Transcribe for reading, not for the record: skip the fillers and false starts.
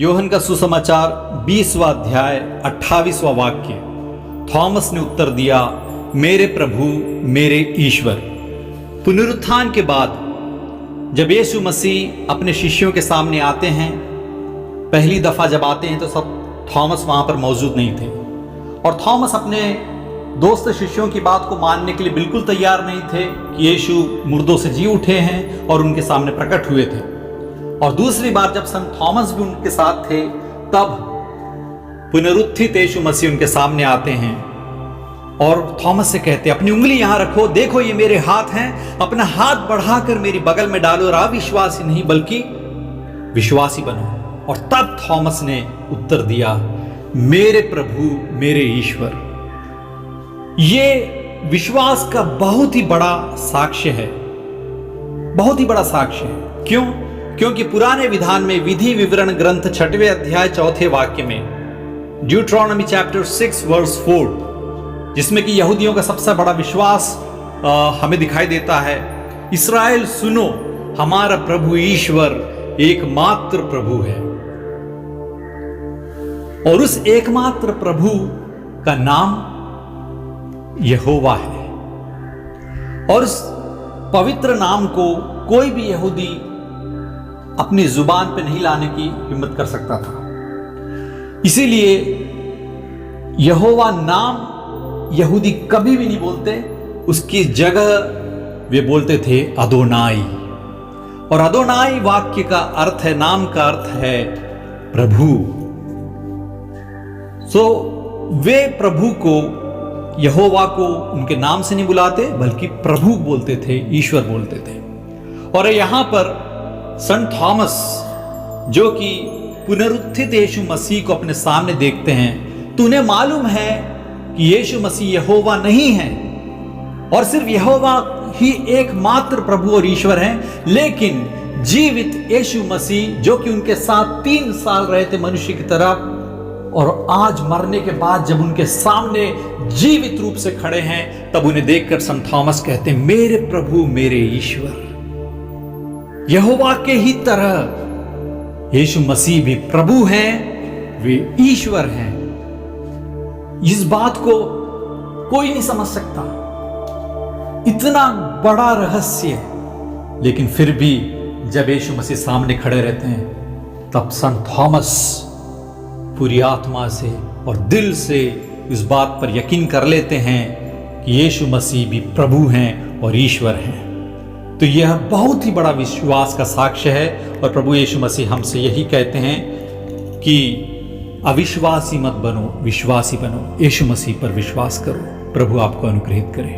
योहन का सुसमाचार 20वां अध्याय 28वां वाक्य। थॉमस ने उत्तर दिया, मेरे प्रभु मेरे ईश्वर। पुनरुत्थान के बाद जब यीशु मसीह अपने शिष्यों के सामने आते हैं, पहली दफा जब आते हैं तो सब थॉमस वहां पर मौजूद नहीं थे और थॉमस अपने दोस्त शिष्यों की बात को मानने के लिए बिल्कुल तैयार नहीं थे कि यीशु मुर्दों से जी उठे हैं और उनके सामने प्रकट हुए थे। और दूसरी बार जब संत थॉमस भी उनके साथ थे, तब पुनरुत्थित यीशु मसीह उनके सामने आते हैं और थॉमस से कहते, अपनी उंगली यहां रखो, देखो ये मेरे हाथ हैं, अपना हाथ बढ़ाकर मेरी बगल में डालो और अविश्वासी नहीं बल्कि विश्वासी बनो। और तब थॉमस ने उत्तर दिया, मेरे प्रभु मेरे ईश्वर। ये विश्वास का बहुत ही बड़ा साक्ष्य है, बहुत ही बड़ा साक्ष्य है। क्यों? क्योंकि पुराने विधान में विधि विवरण ग्रंथ 6वें अध्याय 4थे वाक्य में, ड्यूट्रॉनमी चैप्टर 6 वर्स 4, जिसमें कि यहूदियों का सबसे बड़ा विश्वास हमें दिखाई देता है, इस्राएल सुनो, हमारा प्रभु ईश्वर एकमात्र प्रभु है। और उस एकमात्र प्रभु का नाम यहोवा है। और उस पवित्र नाम को कोई भी यहूदी अपनी जुबान पे नहीं लाने की हिम्मत कर सकता था। इसीलिए यहोवा नाम यहूदी कभी भी नहीं बोलते, उसकी जगह वे बोलते थे अदोनाई। और अदोनाई वाक्य का अर्थ है, नाम का अर्थ है प्रभु। वे प्रभु को, यहोवा को उनके नाम से नहीं बुलाते बल्कि प्रभु बोलते थे, ईश्वर बोलते थे। और यहां पर संत थॉमस, जो कि पुनरुत्थित यीशु मसीह को अपने सामने देखते हैं, तो उन्हें मालूम है कि यीशु मसीह यहोवा नहीं है और सिर्फ यहोवा ही एकमात्र प्रभु और ईश्वर हैं, लेकिन जीवित यीशु मसीह जो कि उनके साथ 3 साल रहे थे मनुष्य की तरह, और आज मरने के बाद जब उनके सामने जीवित रूप से खड़े हैं, तब उन्हें देखकर संत थॉमस कहते हैं, मेरे प्रभु मेरे ईश्वर। यहोवा के ही तरह यीशु मसीह भी प्रभु हैं, वे ईश्वर हैं। इस बात को कोई नहीं समझ सकता, इतना बड़ा रहस्य। लेकिन फिर भी जब यीशु मसीह सामने खड़े रहते हैं, तब संत थॉमस पूरी आत्मा से और दिल से इस बात पर यकीन कर लेते हैं कि यीशु मसीह भी प्रभु हैं और ईश्वर हैं। तो यह बहुत ही बड़ा विश्वास का साक्ष्य है। और प्रभु यीशु मसीह हमसे यही कहते हैं कि अविश्वासी मत बनो, विश्वासी बनो, यीशु मसीह पर विश्वास करो। प्रभु आपको अनुग्रहित करे।